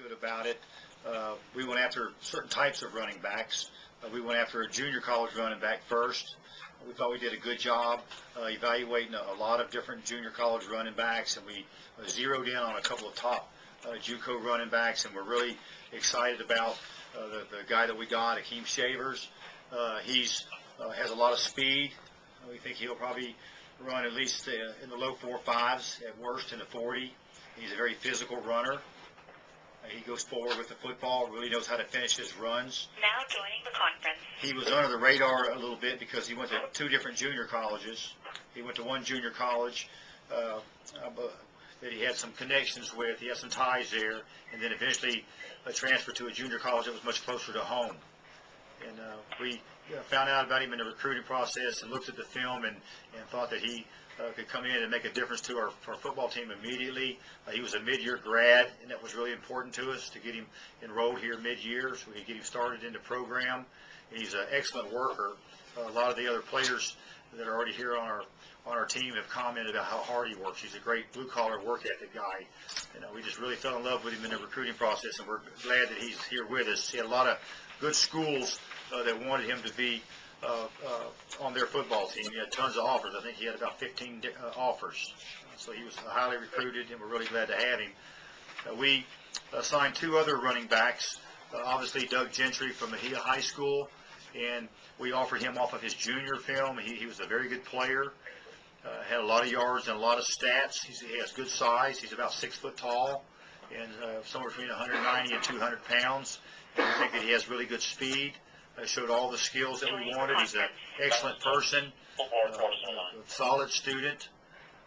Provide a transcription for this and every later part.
good about it. We went after certain types of running backs. We went after a junior college running back first. We thought we did a good job evaluating a lot of different junior college running backs, and we zeroed in on a couple of top JUCO running backs, and we're really excited about the guy that we got, Akeem Shavers. He's has a lot of speed. We think he'll probably run at least in the low 4.5s, at worst in the 40. He's a very physical runner. He goes forward with the football, really knows how to finish his runs. Now joining the conference. He was under the radar a little bit because he went to 2 different junior colleges. He went to one junior college that he had some connections with. He had some ties there, and then eventually transferred to a junior college that was much closer to home. And we found out about him in the recruiting process and looked at the film and thought that he could come in and make a difference to our football team immediately. He was a mid-year grad, and that was really important to us to get him enrolled here mid-year so we could get him started in the program. And he's an excellent worker. A lot of the other players that are already here on our team have commented about how hard he works. He's a great blue-collar work ethic guy. And we just really fell in love with him in the recruiting process, and we're glad that he's here with us. He had a lot of good schools that wanted him to be on their football team. He had tons of offers. I think he had about 15 offers. So he was highly recruited, and we're really glad to have him. We signed 2 other running backs. Obviously, Doug Gentry from Mejia High School, and we offered him off of his junior film. He was a very good player, had a lot of yards and a lot of stats. He has good size. He's about 6 foot tall and somewhere between 190 and 200 pounds. And we think that he has really good speed. Showed all the skills that we wanted. He's an excellent person, a solid student,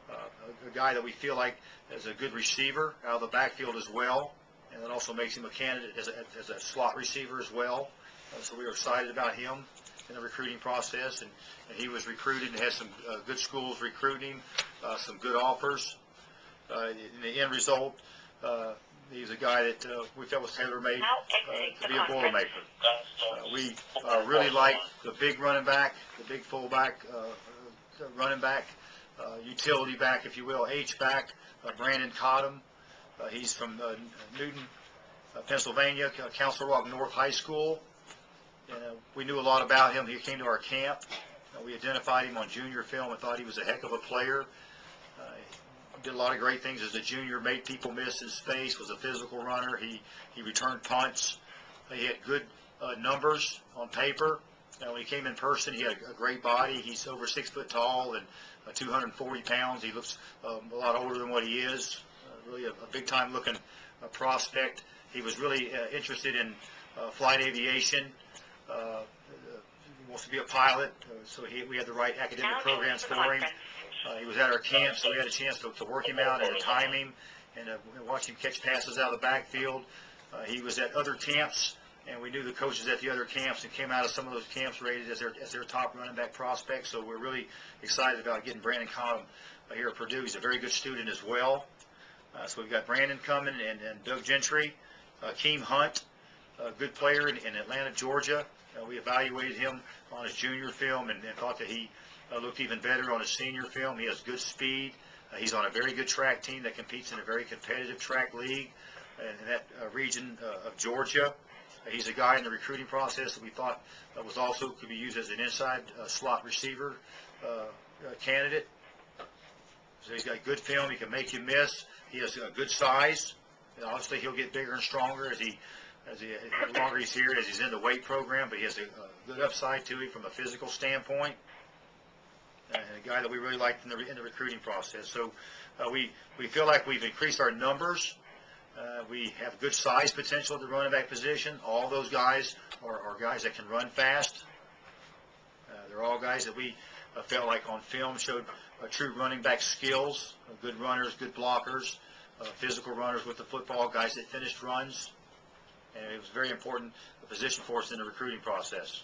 a guy that we feel like is a good receiver out of the backfield as well, and that also makes him a candidate as a slot receiver as well. So we were excited about him in the recruiting process, and he was recruited and had some good schools recruiting, some good offers. In the end result, he's a guy that we felt was tailor-made to be a Boilermaker. We really like the big running back, the big fullback, running back, utility back, if you will, H-back, Brandon Cottom. He's from Newton, Pennsylvania, Council Rock North High School. And we knew a lot about him. He came to our camp. We identified him on junior film and thought he was a heck of a player. Did a lot of great things as a junior, made people miss his space, was a physical runner. He returned punts. He had good numbers on paper. When he came in person, he had a great body. He's over 6 foot tall and 240 pounds. He looks a lot older than what he is. Really a big-time looking prospect. He was really interested in flight aviation. He wants to be a pilot, so we had the right academic programs for him. He was at our camp, so we had a chance to work him out and to time him and watch him catch passes out of the backfield. He was at other camps, and we knew the coaches at the other camps and came out of some of those camps rated as their top running back prospect. So we're really excited about getting Brandon Cottom here at Purdue. He's a very good student as well. So we've got Brandon coming and Doug Gentry, Keem Hunt, a good player in Atlanta, Georgia. We evaluated him on his junior film and thought that he looked even better on his senior film. He has good speed. He's on a very good track team that competes in a very competitive track league in that region of Georgia. He's a guy in the recruiting process that we thought was also could be used as an inside slot receiver candidate. So he's got good film. He can make you miss. He has a good size. And obviously, he'll get bigger and stronger as the longer he's here, as he's in the weight program. But he has a good upside to him from a physical standpoint. And a guy that we really liked in the recruiting process. So we feel like we've increased our numbers. We have good size potential at the running back position. All those guys are guys that can run fast. They're all guys that we felt like on film showed true running back skills, good runners, good blockers, physical runners with the football, guys that finished runs. And it was a very important position for us in the recruiting process.